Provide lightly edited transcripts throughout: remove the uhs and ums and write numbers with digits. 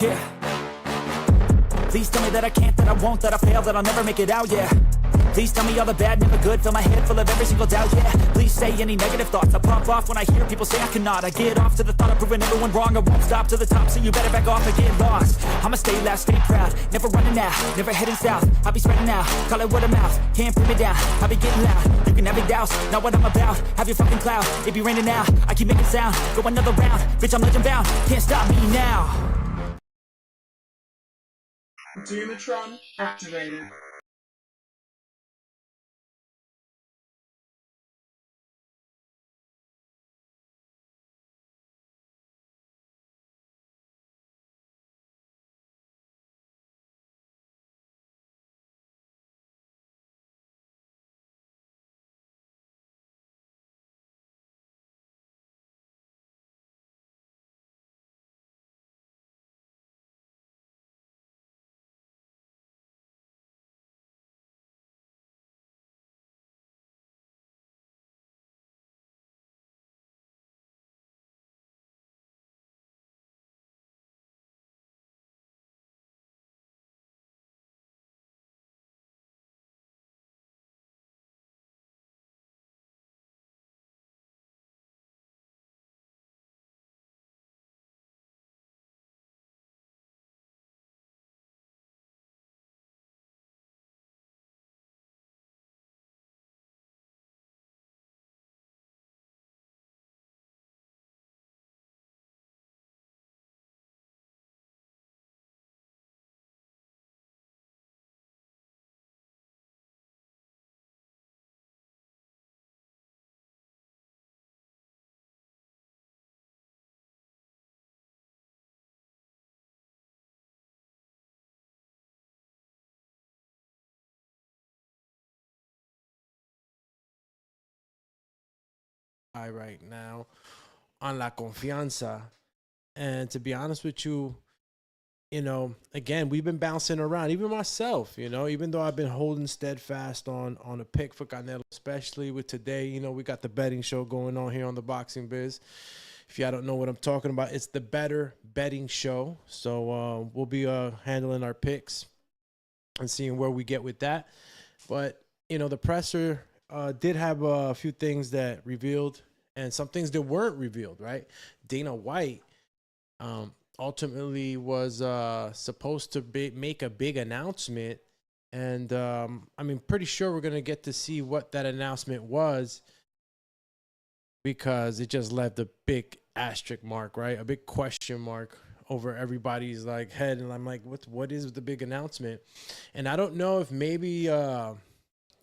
Yeah. Please tell me that I can't, that I won't, that I fail, that I'll never make it out, yeah. Please tell me all the bad, never good, fill my head full of every single doubt, yeah. Please say any negative thoughts, I pop off when I hear people say I cannot. I get off to the thought of proving everyone wrong, I won't stop to the top, so you better back off and get lost. I'ma stay loud, stay proud, never running out, never heading south. I'll be spreading out, call it word of mouth, can't put me down, I'll be getting loud. You can have your doubts, not what I'm about, have your fucking cloud, it be raining now, I keep making sound, go another round, bitch I'm legend bound, can't stop me now. Doomatron activated. Right now on La Confianza. And to be honest with you, again, we've been bouncing around, even myself, even though I've been holding steadfast on a pick for Canelo, especially with today. We got the betting show going on here on the Boxing Biz. If y'all don't know what I'm talking about, it's the Better Betting Show. So we'll be handling our picks and seeing where we get with that. But, the presser did have a few things that revealed and some things that weren't revealed, right? Dana White ultimately was supposed to make a big announcement. And pretty sure we're going to get to see what that announcement was, because it just left a big asterisk mark, right? A big question mark over everybody's head. And I'm like, what is the big announcement? And I don't know if maybe,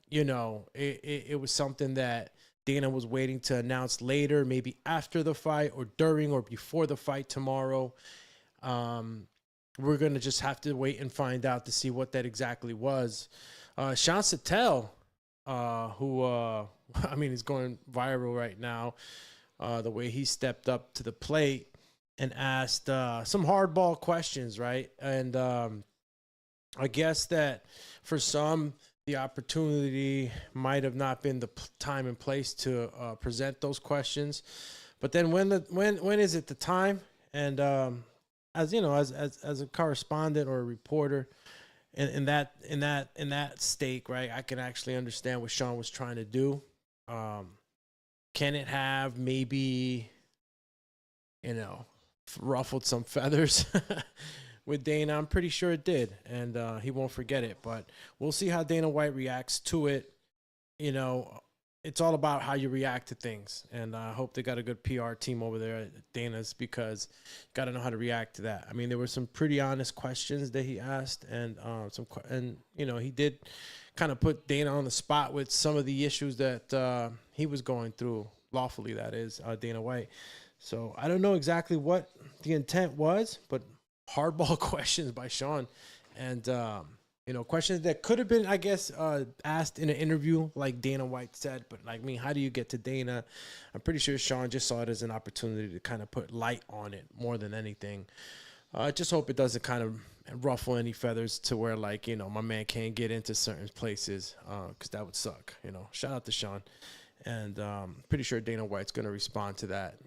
it was something that Dana was waiting to announce later, maybe after the fight or during or before the fight tomorrow. We're going to just have to wait and find out to see what that exactly was. Sean Sattel, who, is going viral right now, the way he stepped up to the plate and asked some hardball questions, right? And I guess that for some, the opportunity might have not been the time and place to present those questions. But then when is it the time? And as a correspondent or a reporter in that stake, right, I can actually understand what Sean was trying to do. Can it have maybe, ruffled some feathers with Dana? I'm pretty sure it did, and he won't forget it. But we'll see how Dana White reacts to it. It's all about how you react to things, and I hope they got a good PR team over there at Dana's, because you got to know how to react to that. There were some pretty honest questions that he asked, and he did kind of put Dana on the spot with some of the issues that he was going through, lawfully, that is, Dana White. So I don't know exactly what the intent was, but hardball questions by Sean, and questions that could have been, I guess, asked in an interview, like Dana White said. But how do you get to Dana? I'm pretty sure Sean just saw it as an opportunity to kind of put light on it more than anything. I just hope it doesn't kind of ruffle any feathers to where, my man can't get into certain places, because that would suck. Shout out to Sean, and pretty sure Dana White's going to respond to that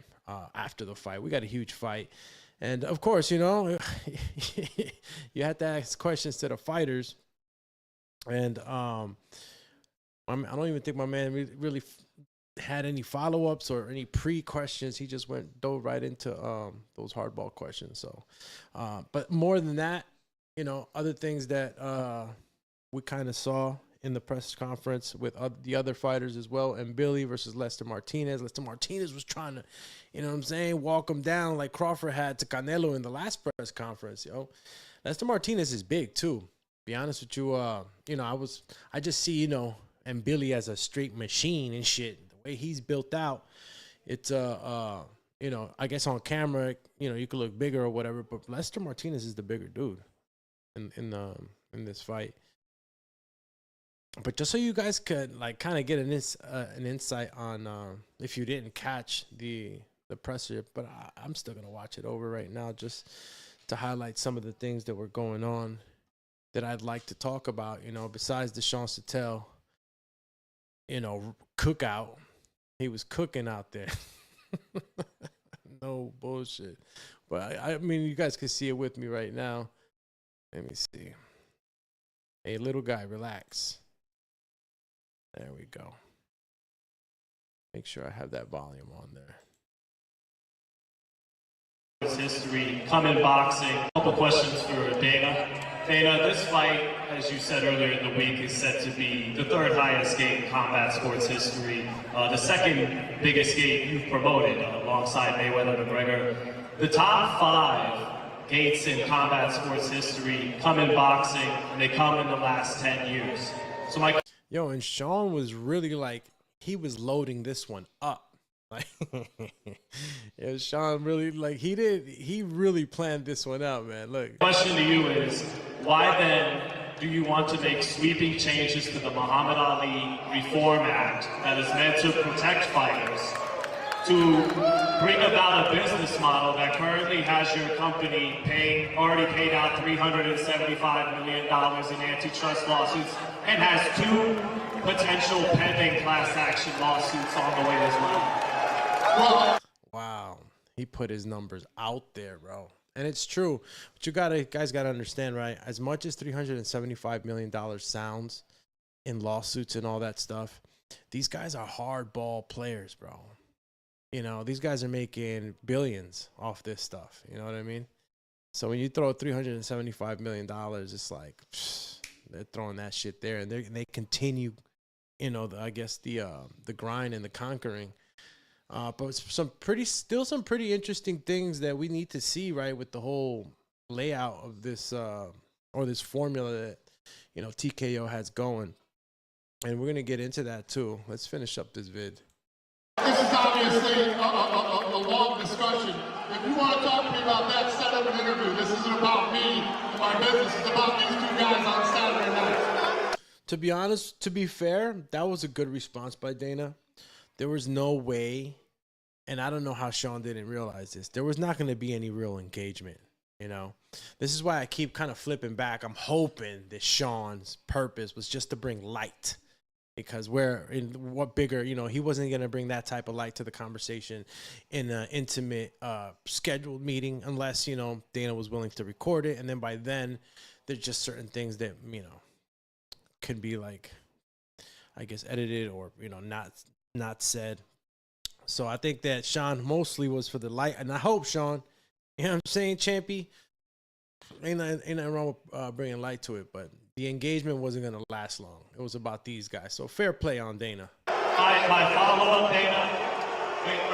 after the fight. We got a huge fight. And of course, you know, you have to ask questions to the fighters. And I don't even think my man really had any follow-ups or any pre-questions. He just dove right into those hardball questions. So, but more than that, you know, other things that we kind of saw in the press conference with the other fighters as well, and Billy versus Lester Martinez. Lester Martinez was trying to, you know what I'm saying, walk him down like Crawford had to Canelo in the last press conference. Yo, Lester Martinez is big too. Be honest with you, you know, I just see, you know, and Billy as a straight machine and shit. The way he's built out, it's you know, I guess on camera, you know, you could look bigger or whatever, but Lester Martinez is the bigger dude in this fight. But just so you guys could like kind of get an insight on if you didn't catch the presser, but I'm still gonna watch it over right now just to highlight some of the things that were going on that I'd like to talk about. You know, besides the Sean Sattel, you know, cookout, he was cooking out there. No bullshit. But I mean, you guys can see it with me right now. Let me see. Hey, little guy, relax. There we go. Make sure I have that volume on there. History, come in boxing. A couple questions for Dana. Dana, this fight, as you said earlier in the week, is set to be the third highest gate in combat sports history. The second biggest gate you've promoted alongside Mayweather McGregor. The top 5 gates in combat sports history come in boxing, and they come in the last 10 years. So my Yo, and Sean was really like, he was loading this one up. Like, yeah, Sean really, like, he really planned this one out, man. Look. Question to you is, why then do you want to make sweeping changes to the Muhammad Ali Reform Act that is meant to protect fighters, to bring about a business model that currently has your company already paid out $375 million in antitrust lawsuits and has 2 potential pending class action lawsuits on the way as well? Wow. He put his numbers out there, bro. And it's true. But you guys gotta understand, right? As much as $375 million sounds in lawsuits and all that stuff, these guys are hardball players, bro. You know, these guys are making billions off this stuff. You know what I mean? So when you throw $375 million, it's like, they're throwing that shit there, and they continue, you know, I guess the grind and the conquering. But some pretty interesting things that we need to see, right, with the whole layout of this or this formula that, you know, TKO has going, and we're gonna get into that too. Let's finish up this vid. This is obviously a long discussion. If you want to talk to me about that, set up an interview. This isn't about me and my business. It's about these 2 guys on Saturday night. To be honest, to be fair, that was a good response by Dana. There was no way, and I don't know how Sean didn't realize this, there was not going to be any real engagement, you know? This is why I keep kind of flipping back. I'm hoping that Sean's purpose was just to bring light. Because what bigger, you know, he wasn't going to bring that type of light to the conversation in an intimate scheduled meeting unless, you know, Dana was willing to record it. And then by then, there's just certain things that, you know, could be like, I guess, edited or, you know, not said. So I think that Sean mostly was for the light. And I hope, Sean, you know what I'm saying, Champy, ain't nothing wrong with bringing light to it, but the engagement wasn't going to last long. It was about these guys. So fair play on Dana. My follow-up, Dana.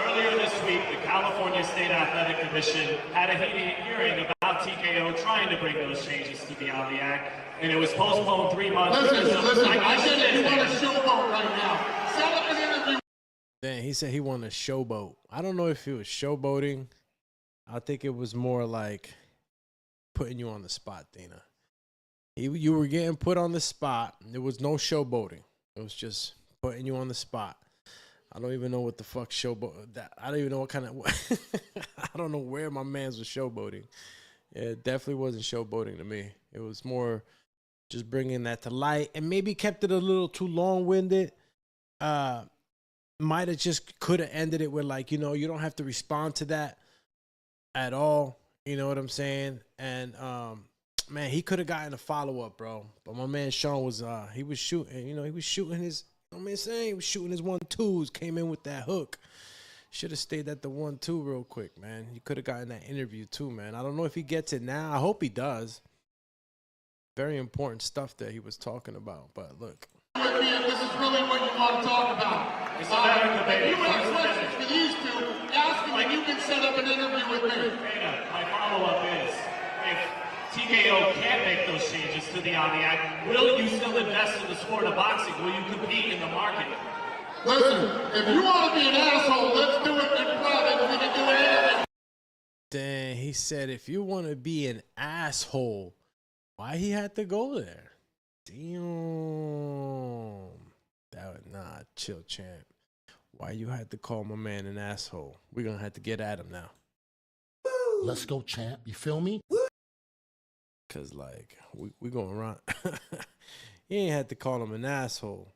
Earlier this week, the California State Athletic Commission had a hearing about TKO trying to bring those changes to the Omni Act, and it was postponed 3 months. Listen, I said you want a showboat right now. Set up an interview. Then he said he wanted a showboat. I don't know if it was showboating. I think it was more like putting you on the spot, Dana. You were getting put on the spot. There was no showboating. It was just putting you on the spot. I don't even know what the fuck showboat. I don't even know what kind of. I don't know where my man's was showboating. It definitely wasn't showboating to me. It was more just bringing that to light, and maybe kept it a little too long-winded. Might have just could have ended it with like, you know, you don't have to respond to that at all. You know what I'm saying? And man, he could have gotten a follow-up, bro. But my man Sean was he was shooting, he was shooting his, he was shooting his 1-2s, came in with that hook. Should have stayed at the 1-2 real quick, man. He could have gotten that interview too, man. I don't know if he gets it now. I hope he does. Very important stuff that he was talking about. But look. This is really what you want to talk about. It's America, baby. You have questions for these two. Ask them when you can set up an interview with me. My follow-up is, if TKO can't make those changes to the Omniac, will you still invest in the sport of boxing? Will you compete in the market? Listen, if you want to be an asshole, let's do it in private. We can do anything. Dang, he said if you want to be an asshole, why he had to go there? Damn. Chill, champ. Why you had to call my man an asshole? We're going to have to get at him now. Let's go, champ. You feel me? Because, like, we going to run. He ain't had to call him an asshole.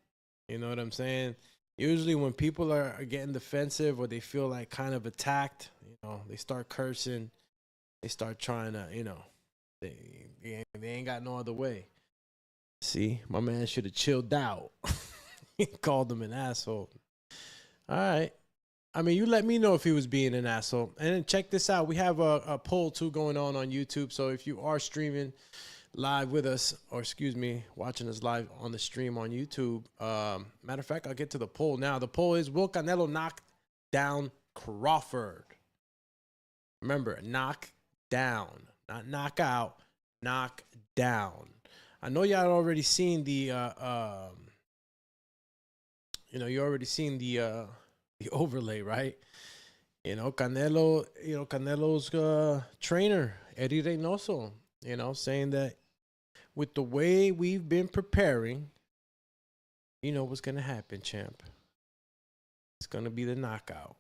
You know what I'm saying? Usually when people are getting defensive or they feel like kind of attacked, they start cursing. They start trying to, they ain't got no other way. See, my man should have chilled out. He called him an asshole. All right. I mean, you let me know if he was being an asshole. And then check this out. We have a poll, too, going on YouTube. So if you are streaming live with us, or excuse me, watching us live on the stream on YouTube, matter of fact, I'll get to the poll now. The poll is, will Canelo knock down Crawford? Remember, knock down, not knock out, knock down. I know y'all already seen the you already seen the overlay, right? Canelo's trainer, Eddie Reynoso, saying that with the way we've been preparing, what's gonna happen, champ. It's gonna be the knockout.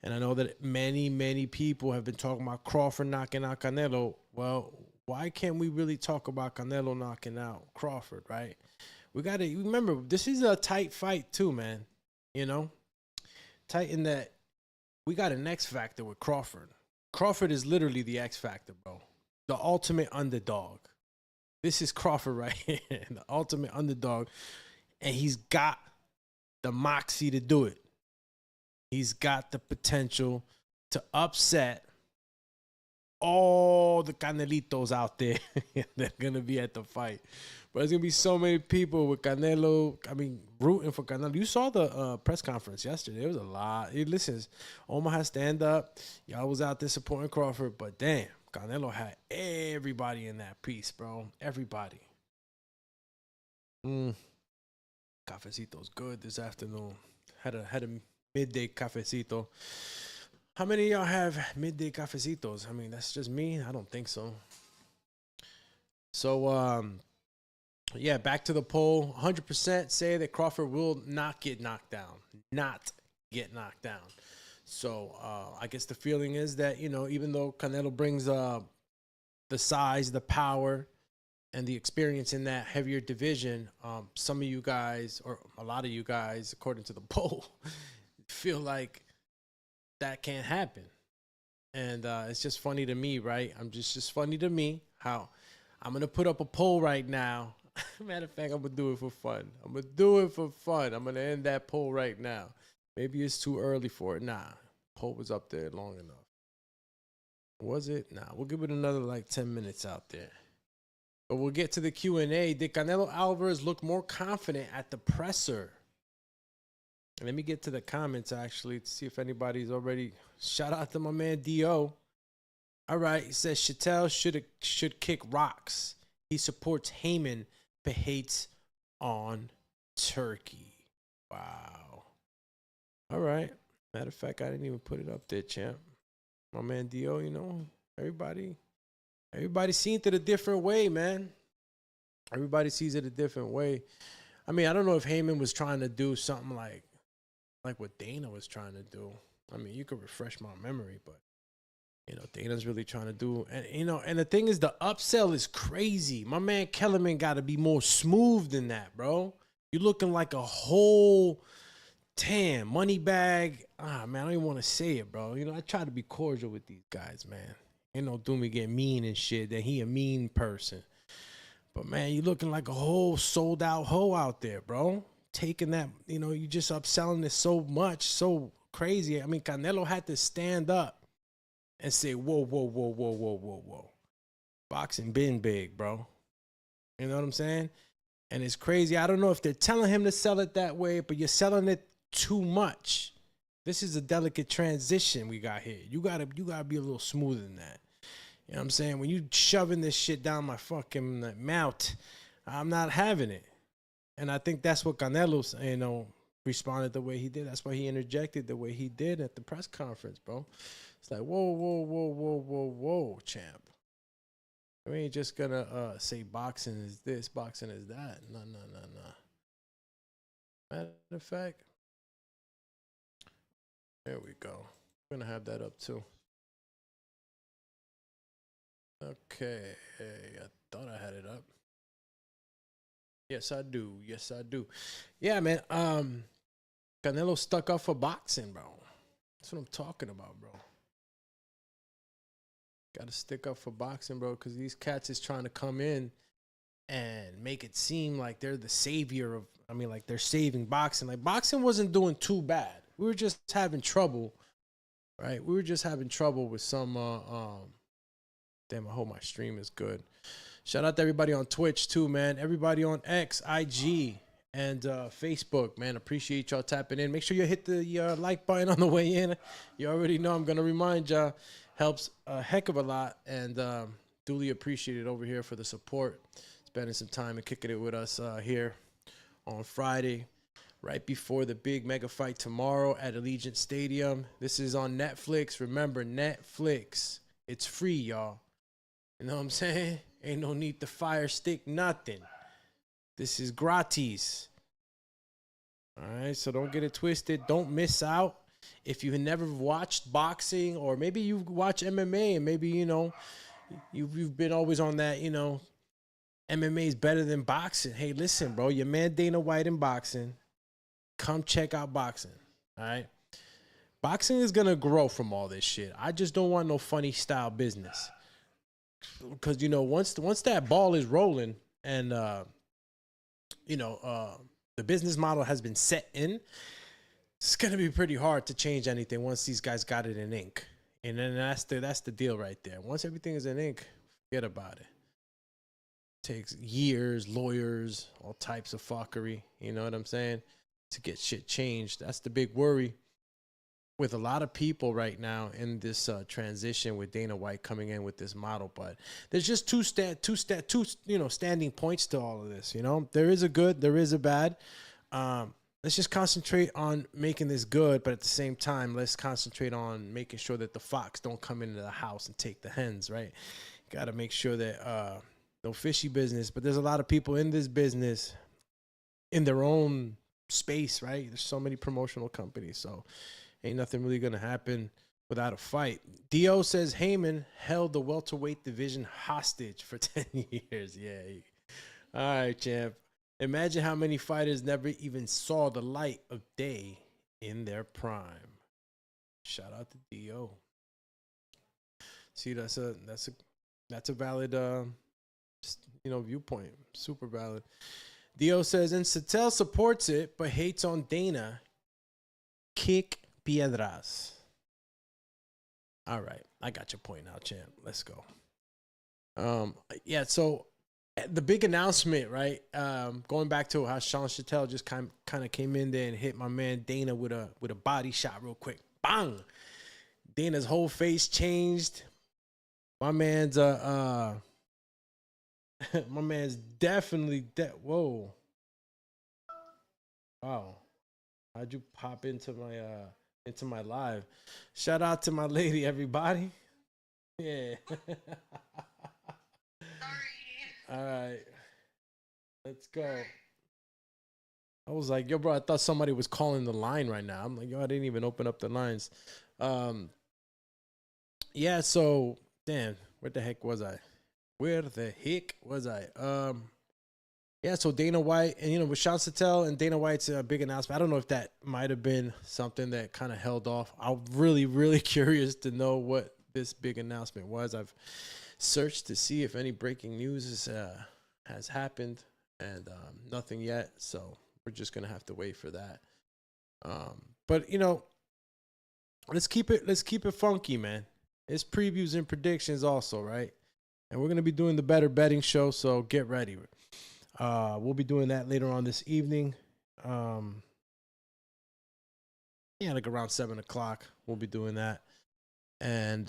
And I know that many people have been talking about Crawford knocking out Canelo. Well, why can't we really talk about Canelo knocking out Crawford, right? We got to remember, this is a tight fight too, man. Tight in that we got an X factor with Crawford. Crawford is literally the X factor, bro. The ultimate underdog. This is Crawford right here, the ultimate underdog. And he's got the moxie to do it. He's got the potential to upset all the Canelitos out there that are going to be at the fight. But there's going to be so many people with Canelo, rooting for Canelo. You saw the press conference yesterday. There was a lot. Listen, Omaha stand up. Y'all was out there supporting Crawford. But damn, Canelo had everybody in that piece, bro. Everybody. Cafecito's good this afternoon. Had a midday cafecito. How many of y'all have midday cafecitos? That's just me. I don't think so. So, yeah, back to the poll. 100% say that Crawford will not get knocked down. Not get knocked down. So, I guess the feeling is that, even though Canelo brings the size, the power, and the experience in that heavier division, some of you guys, or a lot of you guys, according to the poll, feel like that can't happen. And it's just funny to me, right? Just funny to me how I'm going to put up a poll right now. Matter of fact, I'm going to do it for fun. I'm going to end that poll right now. Maybe it's too early for it. Nah, poll was up there long enough. Was it? Nah, we'll give it another 10 minutes out there. But we'll get to the Q&A. Did Canelo Alvarez look more confident at the presser? Let me get to the comments, actually, to see if anybody's already. Shout out to my man, D.O. All right, he says, Chattel should kick rocks. He supports Heyman, but hates on Turkey. Wow. All right. Matter of fact, I didn't even put it up there, champ. My man, D.O., everybody sees it a different way, man. Everybody sees it a different way. I don't know if Heyman was trying to do something like what Dana was trying to do. You could refresh my memory, but Dana's really trying to do, and the thing is, the upsell is crazy. My man Kellerman got to be more smooth than that, bro. You looking like a whole money bag. Man, I don't even want to say it, bro. I try to be cordial with these guys, man. Ain't no Doomy get mean and shit. That he a mean person. But man, you looking like a whole sold out hoe out there, bro. Taking that, you just upselling this so much, so crazy. I mean, Canelo had to stand up and say, whoa, whoa, whoa, whoa, whoa, whoa, whoa. Boxing been big, bro. You know what I'm saying? And it's crazy. I don't know if they're telling him to sell it that way, but you're selling it too much. This is a delicate transition we got here. You gotta be a little smoother than that. You know what I'm saying? When you shoving this shit down my fucking mouth, I'm not having it. And I think that's what Canelo, responded the way he did. That's why he interjected the way he did at the press conference, bro. It's like, whoa, whoa, whoa, whoa, whoa, whoa, champ. We ain't just gonna say boxing is this, boxing is that. No. Matter of fact, there we go. I'm gonna have that up too. Okay, I thought I had it up. Yes, I do. Yeah, man. Canelo stuck up for boxing, bro. That's what I'm talking about, bro. Got to stick up for boxing, bro, because these cats is trying to come in and make it seem like they're the savior of, like they're saving boxing. Like, boxing wasn't doing too bad. We were just having trouble, right? We were just having trouble with some, damn, I hope my stream is good. Shout out to everybody on Twitch, too, man. Everybody on X, IG, and Facebook, man. Appreciate y'all tapping in. Make sure you hit the like button on the way in. You already know I'm going to remind y'all. Helps a heck of a lot, and duly appreciated over here for the support. Spending some time and kicking it with us here on Friday, right before the big mega fight tomorrow at Allegiant Stadium. This is on Netflix. Remember, Netflix. It's free, y'all. You know what I'm saying? Ain't no need to fire stick nothing. This is gratis. All right, so don't get it twisted. Don't miss out. If you've never watched boxing, or maybe you watch MMA, and maybe, you've been always on that, MMA is better than boxing. Hey, listen, bro, your man Dana White in boxing. Come check out boxing, all right? Boxing is going to grow from all this shit. I just don't want no funny style business. Because, once that ball is rolling and, the business model has been set in, it's going to be pretty hard to change anything once these guys got it in ink. And then that's the deal right there. Once everything is in ink, forget about it. Takes years, lawyers, all types of fuckery, you know what I'm saying, to get shit changed. That's the big worry with a lot of people right now in this transition with Dana White coming in with this model. But there's just two standing points to all of this. There is a good, there is a bad. Let's just concentrate on making this good, but at the same time, let's concentrate on making sure that the fox don't come into the house and take the hens, right? Got to make sure that no fishy business. But there's a lot of people in this business in their own space, right? There's so many promotional companies, so ain't nothing really going to happen without a fight. Dio says Heyman held the welterweight division hostage for 10 years. Yeah. All right, champ. Imagine how many fighters never even saw the light of day in their prime. Shout out to Dio. See, that's a valid viewpoint. Super valid. Dio says, and Sattel supports it but hates on Dana. Kick piedras. All right, I got your point now, champ. Let's go. So the big announcement, right? Going back to how Sean Chattel just kind of came in there and hit my man Dana with a body shot real quick. Bang! Dana's whole face changed. My man's my man's definitely dead. Whoa! Wow! How'd you pop into my live? Shout out to my lady, everybody. Yeah. All right, let's go. I was like, yo, bro, I thought somebody was calling the line right now. I'm like, yo, I didn't even open up the lines. Yeah, so, damn, where the heck was I? Yeah, so Dana White, and, with Sean Sattel and Dana White's big announcement, I don't know if that might have been something that kind of held off. I'm really, really curious to know what this big announcement was. I've searched to see if any breaking news has happened, and nothing yet. So we're just gonna have to wait for that. But you know, let's keep it funky, man. It's previews and predictions also, right? And we're gonna be doing the Better Betting Show, so get ready. We'll be doing that later on this evening. Yeah, like around 7 o'clock, we'll be doing that, and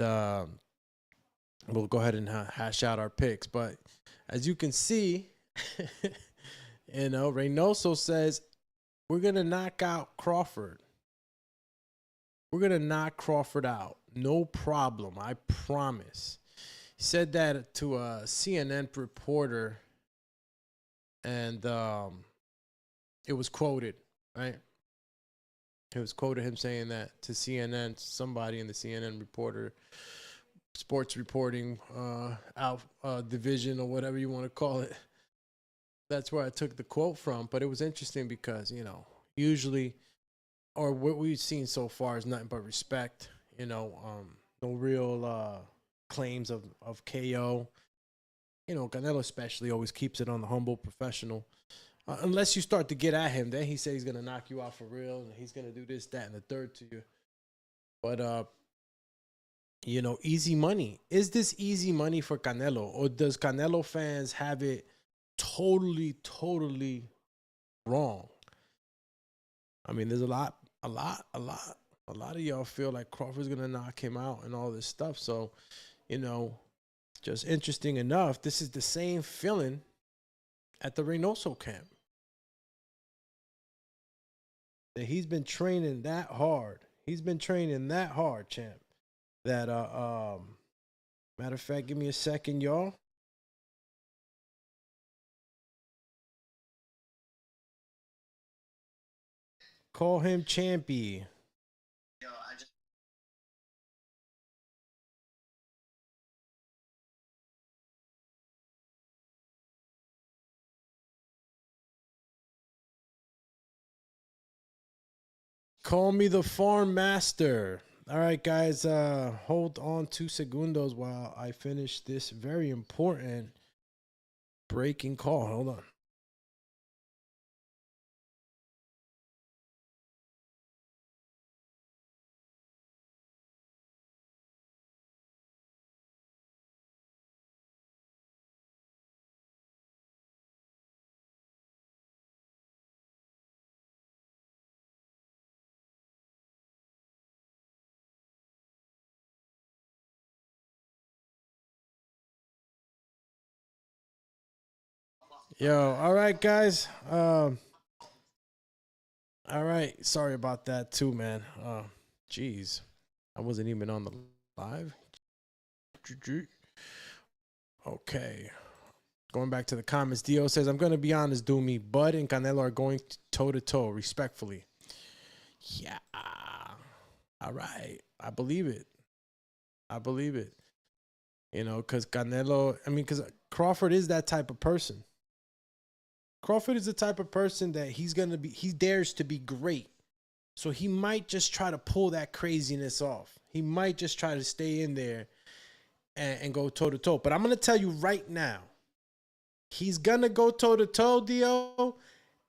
we'll go ahead and hash out our picks. But as you can see, you know, Reynoso says we're gonna knock out Crawford. We're gonna knock Crawford out, no problem. I promise. He said that to a CNN reporter, and it was quoted, right? It was quoted him saying that to CNN, somebody in the CNN reporter, sports reporting division or whatever you want to call it. That's where I took the quote from. But it was interesting because, you know, usually, or what we've seen so far is nothing but respect. You know, no real claims of KO. You know, Canelo especially always keeps it on the humble, professional. Unless you start to get at him, then he says he's going to knock you out for real, and he's going to do this, that, and the third to you. But, you know, easy money. Is this easy money for Canelo, or does Canelo fans have it totally wrong? I mean, there's a lot of y'all feel like Crawford's going to knock him out and all this stuff. So, you know, just interesting enough, this is the same feeling at the Reynoso camp. That he's been training that hard. He's been training that hard, champ. That matter of fact, give me a second, y'all. Call him Champy. Call me the farm master. All right, guys, hold on 2 segundos while I finish this very important breaking call. Hold on. Yo, all right, guys. All right. Sorry about that too, man. Jeez. I wasn't even on the live. Okay. Going back to the comments, Dio says, I'm going to be honest, Doomy. Bud and Canelo are going toe-to-toe, respectfully. Yeah. All right. I believe it. You know, because because Crawford is that type of person. Crawford is the type of person that he dares to be great. So he might just try to pull that craziness off. He might just try to stay in there and go toe-to-toe. But I'm going to tell you right now, he's going to go toe-to-toe, Dio.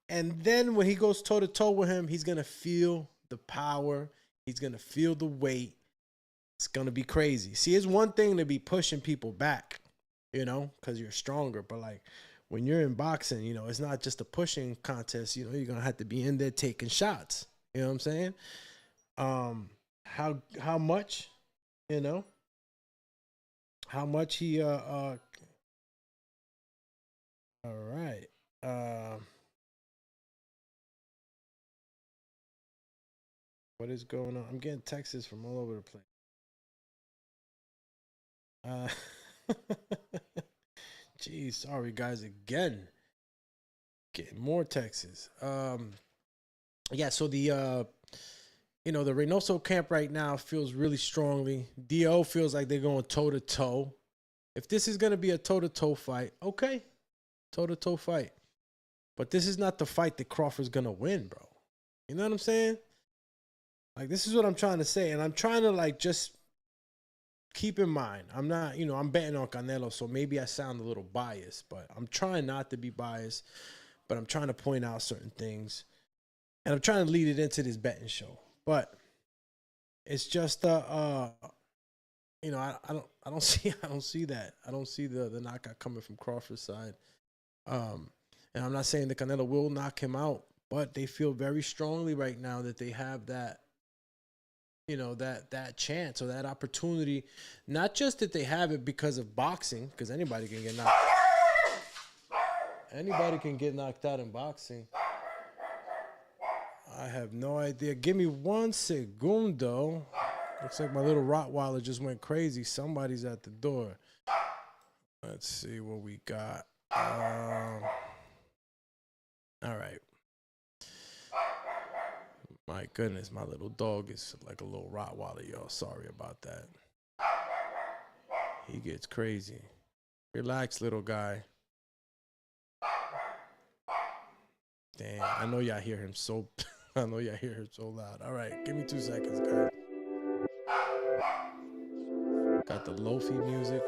And then when he goes toe-to-toe with him, he's going to feel the power. He's going to feel the weight. It's going to be crazy. See, it's one thing to be pushing people back, you know, because you're stronger. But, like, when you're in boxing, you know, it's not just a pushing contest. You know, you're going to have to be in there taking shots. You know what I'm saying? How much, you know? How much he, all right. What is going on? I'm getting texts from all over the place. Geez, sorry guys again. Getting more texts. Yeah, so the the Reynoso camp right now feels really strongly. DO feels like they're going toe to toe. If this is gonna be a toe to toe fight, okay. Toe to toe fight. But this is not the fight that Crawford's gonna win, bro. You know what I'm saying? Like, this is what I'm trying to say, and I'm trying to, like, just keep in mind, I'm not, I'm betting on Canelo, so maybe I sound a little biased, but I'm trying not to be biased, but I'm trying to point out certain things, and I'm trying to lead it into this betting show. But it's just, I don't see that. I don't see the knockout coming from Crawford's side. And I'm not saying that Canelo will knock him out, but they feel very strongly right now that they have that, that chance or that opportunity. Not just that they have it because of boxing, because anybody can get knocked out in boxing. I have no idea. Give me 1 segundo. Looks like my little Rottweiler just went crazy. Somebody's at the door. Let's see what we got. All right. My goodness, my little dog is like a little Rottweiler, y'all. Sorry about that. He gets crazy. Relax, little guy. Damn, I know y'all hear him so loud. All right, give me 2 seconds, guys. Got the lo-fi music.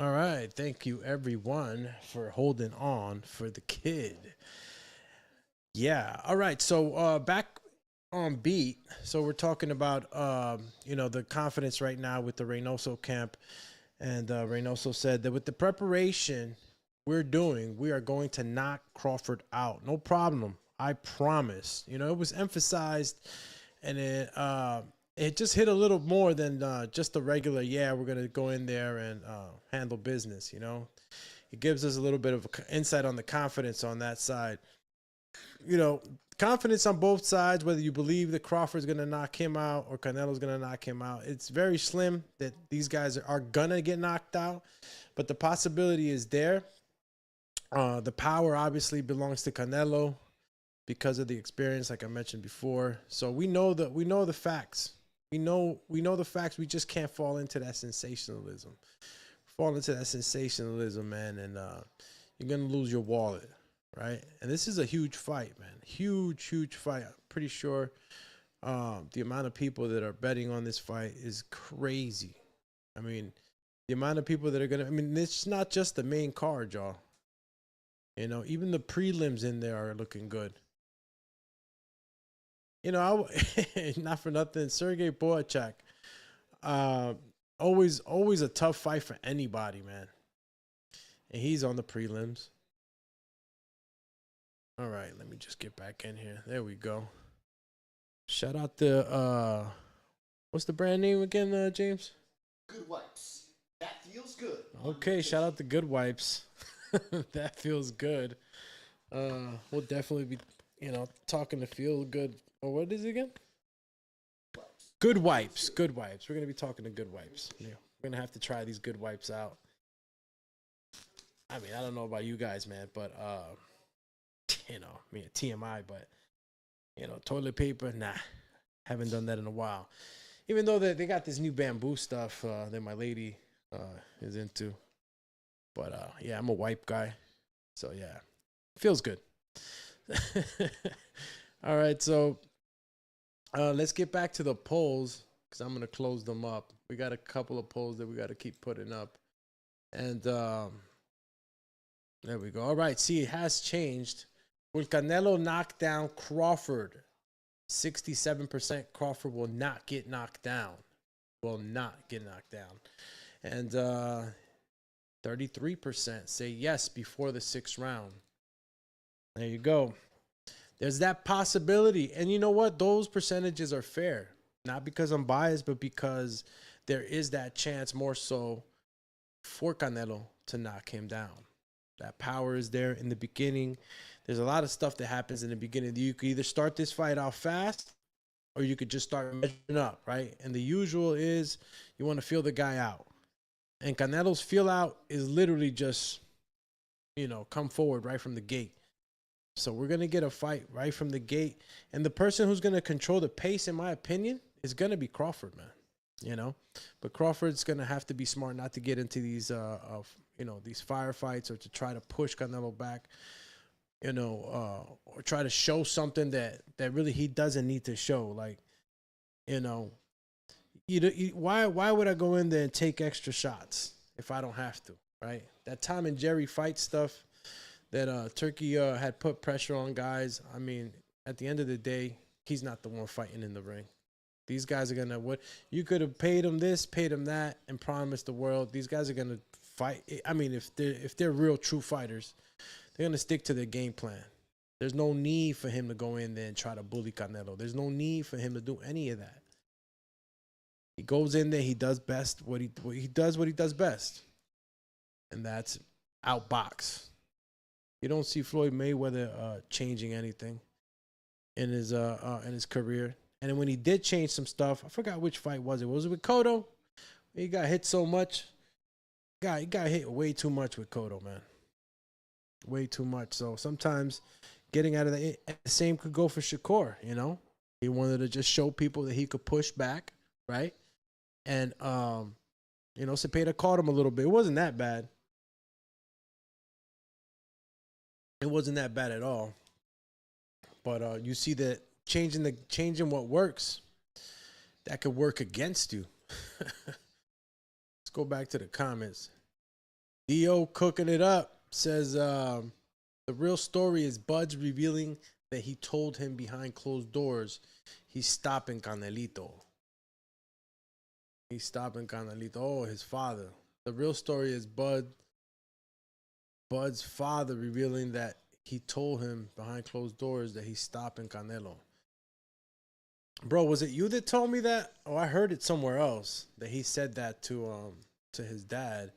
All right. Thank you, everyone, for holding on for the kid. Yeah. All right. So back on beat. So we're talking about, the confidence right now with the Reynoso camp. And Reynoso said that with the preparation we're doing, we are going to knock Crawford out. No problem. I promise. It was emphasized, and it just hit a little more than just the regular, we're going to go in there and handle business, It gives us a little bit of insight on the confidence on that side. Confidence on both sides, whether you believe that Crawford's going to knock him out or Canelo's going to knock him out. It's very slim that these guys are going to get knocked out, but the possibility is there. The power obviously belongs to Canelo because of the experience, like I mentioned before. So we know the facts. We know the facts. We just can't fall into that sensationalism. Fall into that sensationalism, man, and you're gonna lose your wallet, right? And this is a huge fight, man. Huge fight. I'm pretty sure the amount of people that are betting on this fight is crazy. I mean, the amount of people that are gonna. I mean, it's not just the main card, y'all. Even the prelims in there are looking good. Not for nothing, Sergey Boyachuk, always a tough fight for anybody, man. And he's on the prelims. All right, let me just get back in here. There we go. Shout out to what's the brand name again, James? Good Wipes. That feels good. Okay, shout out to Good Wipes. That feels good. We'll definitely be, talking to Feel Good. Or what is it again? Good Wipes. Good Wipes. We're going to be talking to Good Wipes. Yeah, we're going to have to try these Good Wipes out. I mean, I don't know about you guys, man, but, TMI, but, toilet paper, nah. Haven't done that in a while. Even though they got this new bamboo stuff that my lady is into. But, yeah, I'm a wipe guy. So, yeah, feels good. All right, so let's get back to the polls because I'm going to close them up. We got a couple of polls that we got to keep putting up. And there we go. All right, see, it has changed. Will Canelo knock down Crawford? 67% Crawford will not get knocked down. Will not get knocked down. And 33% say yes before the 6th round. There you go. There's that possibility. And you know what? Those percentages are fair. Not because I'm biased, but because there is that chance more so for Canelo to knock him down. That power is there in the beginning. There's a lot of stuff that happens in the beginning. You could either start this fight out fast or you could just start measuring up, right? And the usual is you want to feel the guy out. And Canelo's feel out is literally just, come forward right from the gate. So we're going to get a fight right from the gate. And the person who's going to control the pace, in my opinion, is going to be Crawford, man. But Crawford's going to have to be smart not to get into these, these firefights or to try to push Canelo back, or try to show something that really he doesn't need to show. Like, why would I go in there and take extra shots if I don't have to, right? That Tom and Jerry fight stuff that Turki had put pressure on guys. I mean, at the end of the day, he's not the one fighting in the ring. These guys are going to, you could have paid him this, paid him that, and promised the world. These guys are going to fight. I mean, if they're real true fighters, they're going to stick to their game plan. There's no need for him to go in there and try to bully Canelo. There's no need for him to do any of that. He goes in there, he does best what he does best. And that's outbox. You don't see Floyd Mayweather changing anything in his career. And then when he did change some stuff, I forgot which fight was it. Was it with Cotto? He got hit so much. He got hit way too much with Cotto, man. Way too much. So sometimes getting out of the same could go for Shakur, He wanted to just show people that he could push back, right? And, Cepeda caught him a little bit. It wasn't that bad. It wasn't that bad at all. But you see that changing what works, that could work against you. Let's go back to the comments. Dio cooking it up says the real story is Bud's revealing that he told him behind closed doors he's stopping Canelito. He's stopping Canelito. Oh, his father. The real story is Bud's father revealing that he told him behind closed doors that he's stopping Canelo. Bro, was it you that told me that? Oh, I heard it somewhere else that he said that to his dad.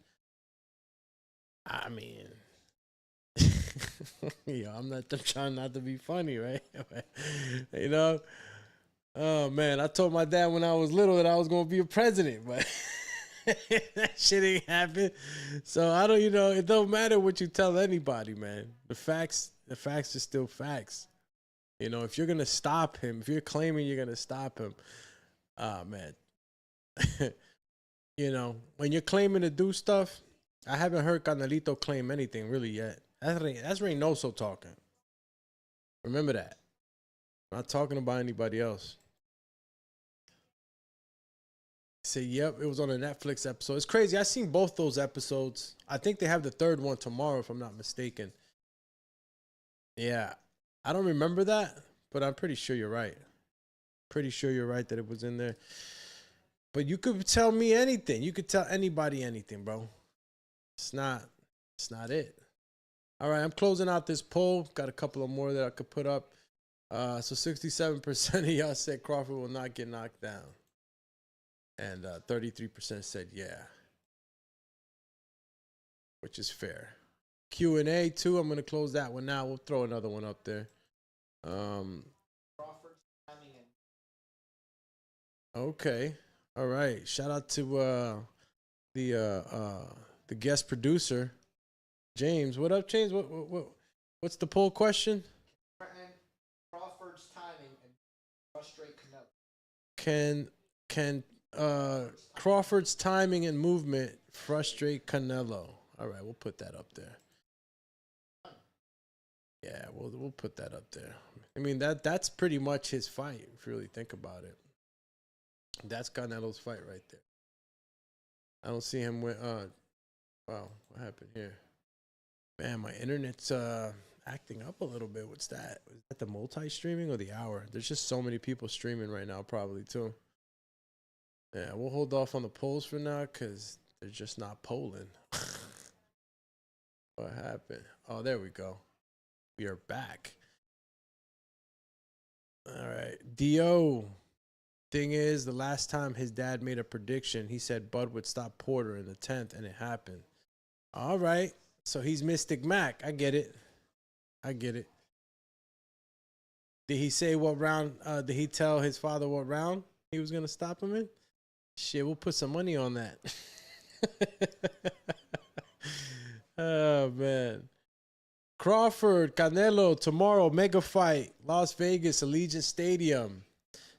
I mean, I'm trying not to be funny, right? Oh man, I told my dad when I was little that I was gonna be a president, but that shit ain't happen. So I don't, it don't matter what you tell anybody, man. The facts are still facts. If you're gonna stop him, if you're claiming you're gonna stop him, man. When you're claiming to do stuff, I haven't heard Canelito claim anything really yet. That's Reynoso talking. Remember that. I'm not talking about anybody else. Say, yep, it was on a Netflix episode. It's crazy. I seen both those episodes. I think they have the third one tomorrow, if I'm not mistaken. Yeah. I don't remember that, but I'm pretty sure you're right. Pretty sure you're right that it was in there. But you could tell me anything. You could tell anybody anything, bro. It's not it. All right, I'm closing out this poll. Got a couple of more that I could put up. So 67% of y'all said Crawford will not get knocked down. And 33% said yeah. which is fair. Q&A too. I'm gonna close that one now. We'll throw another one up there. Okay. All right. Shout out to the guest producer, James. What up, James? What's the poll question? Crawford's timing and frustrate Canelo. Can Crawford's timing and movement frustrate Canelo? All right, we'll put that up there. Yeah, we'll put that up there. I mean that's pretty much his fight if you really think about it. That's Canelo's fight right there. I don't see him with wow, what happened here? Man, my internet's acting up a little bit. What's that? Is that the multi-streaming or the hour? There's just so many people streaming right now probably too. Yeah, we'll hold off on the polls for now because they're just not polling. What happened? Oh, there we go. We are back. All right. D.O. Thing is, the last time his dad made a prediction, he said Bud would stop Porter in the 10th, and it happened. All right. So he's Mystic Mac. I get it. Did he say what round? Did he tell his father what round he was going to stop him in? Shit, we'll put some money on that. Oh, man. Crawford, Canelo, tomorrow, mega fight, Las Vegas, Allegiant Stadium.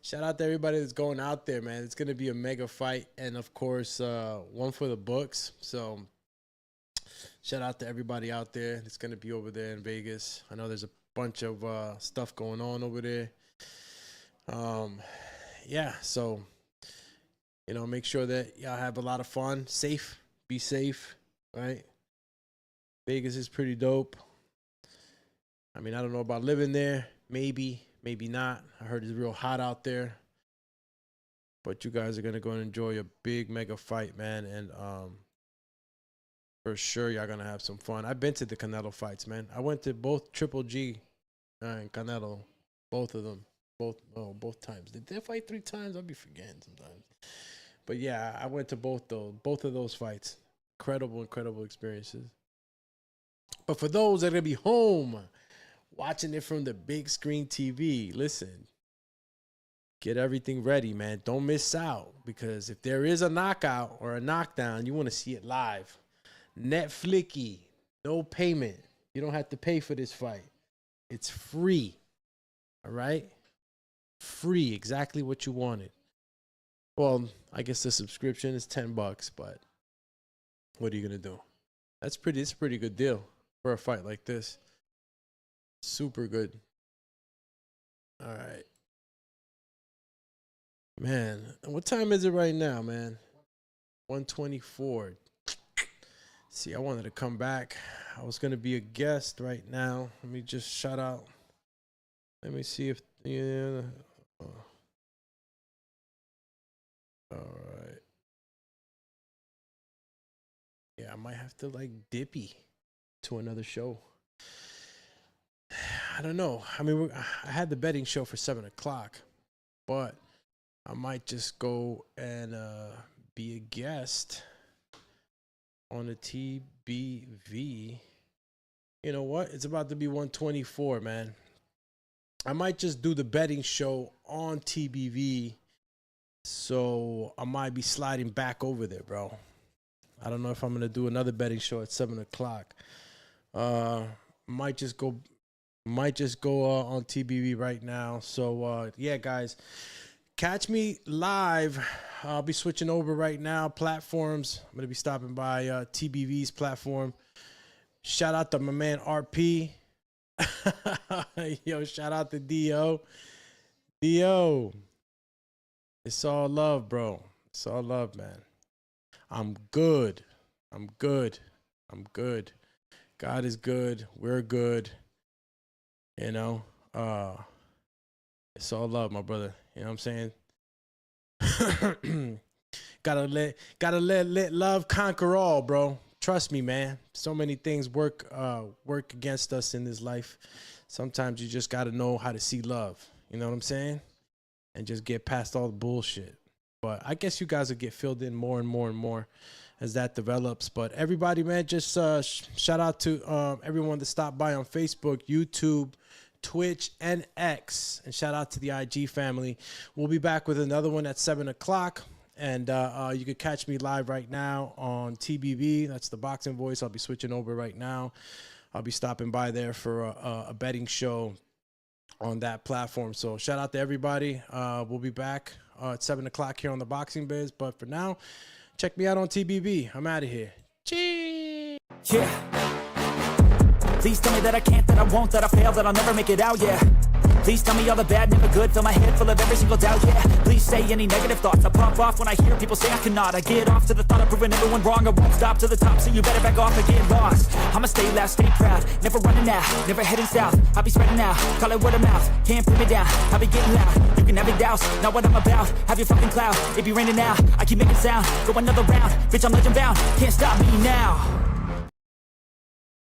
Shout out to everybody that's going out there, man. It's going to be a mega fight. And, of course, one for the books. So, shout out to everybody out there that's going to be over there in Vegas. I know there's a bunch of stuff going on over there. Yeah, so, you know, make sure that y'all have a lot of fun. Be safe, right? Vegas is pretty dope. I mean, I don't know about living there. Maybe not. I heard it's real hot out there. But you guys are going to go and enjoy a big mega fight, man. And for sure, y'all going to have some fun. I've been to the Canelo fights, man. I went to both Triple G and Canelo. Both of them. Both times. Did they fight 3 times? I'll be forgetting sometimes. But, yeah, I went to both of those fights. Incredible experiences. But for those that are going to be home watching it from the big screen TV, listen, get everything ready, man. Don't miss out, because if there is a knockout or a knockdown, you want to see it live. Netflixy, no payment. You don't have to pay for this fight. It's free. All right? Free, exactly what you wanted. Well, I guess the subscription is $10, but what are you going to do? It's a pretty good deal for a fight like this. Super good. All right. Man, what time is it right now, man? 1:24. See, I wanted to come back. I was going to be a guest right now. Let me just shout out. Let me see if, yeah. All right. Yeah, I might have to like dippy to another show. I don't know. I mean, I had the betting show for 7 o'clock, but I might just go and be a guest on the TBV. You know what? It's about to be 1:24, man. I might just do the betting show on TBV, so I might be sliding back over there, bro. I don't know if I'm going to do another betting show at 7 o'clock. Might just go on TBV right now. So, yeah, guys, catch me live. I'll be switching over right now. Platforms. I'm going to be stopping by TBV's platform. Shout out to my man RP. Yo, shout out to D.O. D.O. It's all love, bro. It's all love, man. I'm good. God is good. We're good. You know, it's all love, my brother. You know what I'm saying? gotta let love conquer all, bro. Trust me, man. So many things work against us in this life. Sometimes you just gotta know how to see love. You know what I'm saying? And just get past all the bullshit. But I guess you guys will get filled in more and more and more as that develops. But everybody, man, just shout out to everyone that stopped by on Facebook, YouTube, Twitch, and X. And shout out to the IG family. We'll be back with another one at 7 o'clock. And you can catch me live right now on TBV. That's the Boxing Voice. I'll be switching over right now. I'll be stopping by there for a betting show on that platform. So shout out to everybody. We'll be back at 7 o'clock here on the Boxing Biz. But for now, check me out on TBV. I'm out of here. Cheers. Yeah. Please tell me that I can't, that I won't, that I fail, that I'll never make it out, yeah. Please tell me all the bad, never good, fill my head full of every single doubt, yeah. Please say any negative thoughts, I pop off when I hear people say I cannot. I get off to the thought of proving everyone wrong, I won't stop to the top, so you better back off and get lost. I'ma stay loud, stay proud, never running out, never heading south. I'll be spreading out, call it word of mouth, can't put me down, I'll be getting loud. You can have your doubts, not what I'm about, have your fucking cloud. It be raining now, I keep making sound, go another round, bitch I'm legend bound, can't stop me now.